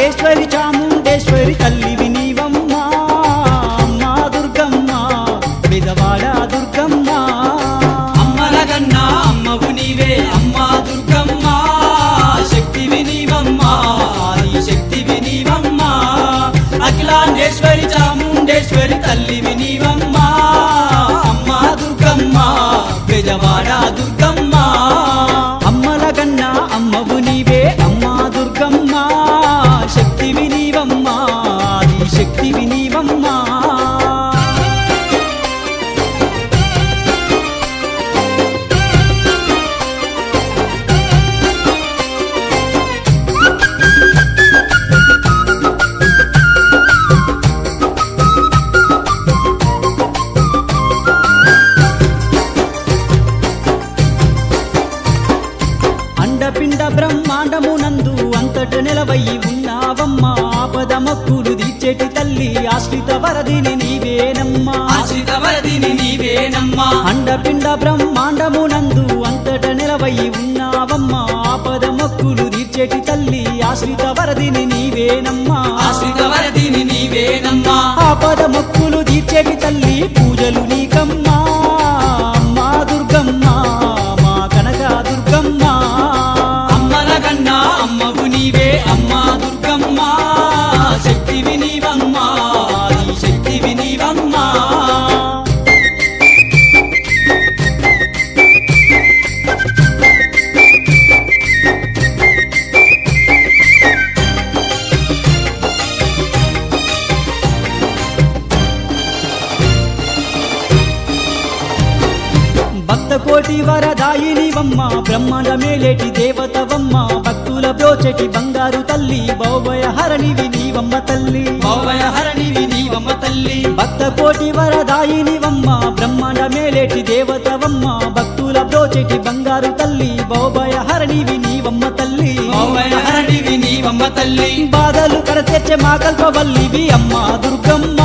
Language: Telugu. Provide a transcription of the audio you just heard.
అఖిలాండేశ్వరి చాముండేశ్వరి తల్లివి నీవమ్మా అమ్మా దుర్గమ్మ పెదవాడ దుర్గమ్మ అమ్మలగన్నా అమ్మవు నీవే అమ్మా దుర్గమ్మ శక్తివి నీవమ్మా ఆది శక్తివి నీవమ్మా అఖిలాండేశ్వరి చాముండేశ్వరి తల్లివి నీవమ్మా అమ్మా దుర్గమ్మ పెదవాడ దుర్గమ్మ అమ్మలగన్న అమ్మవు నీవే అమ్మా దుర్గమ్మ శక్తివి నీవమ్మా ఆది శక్తివి నీవమ్మా అండపిండ బ్రహ్మాండమునందు అంతట నెలవయ్యి ఉన్నావమ్మా ఆపద మొక్కులు తీర్చేటి తల్లి ఆశ్రిత వరదిని నీవేనమ్మా ఆశ్రిత వరదిని నీవేనమ్మా అండపిండ బ్రహ్మాండమునందు అంతట నెలవయ్యి ఉన్నావమ్మా ఆపద మొక్కులు తీర్చేటి తల్లి ఆశ్రిత వరదిని నీవేనమ్మా ఆశ్రిత వరదిని నీవేనమ్మా ఆపద మొక్కులు తీర్చేటి తల్లి పూజలు నీకమ్మా అమ్మా దుర్గమ్మ మా కనక దుర్గమ్మ అమ్మలగన్నా అమ్మవు నీవే అమ్మా దుర్గమ్మ శక్తివి నీవమ్మా ఆది శక్తివి నీవమ్మా భక్త కోటి వరదాయినివమ్మ బ్రహ్మాండ మేలేటి దేవతవమ్మ భక్తుల బ్రోచెటి బంగారు తల్లి భౌభయ హరణివి నీవమ్మ తల్లి భౌభయ హరణివి నీవమ్మ తల్లి భక్త కోటి వరదాయినివమ్మ బ్రహ్మాండ మేలేటి దేవతవమ్మ భక్తుల బ్రోచెటి బంగారు తల్లి భౌభయ హరణివి నీవమ్మ తల్లి భౌభయ హరణివి నీవమ్మ తల్లి బాధలు కడతెచ్చే మా కల్పవల్లివి అమ్మ దుర్గమ్మ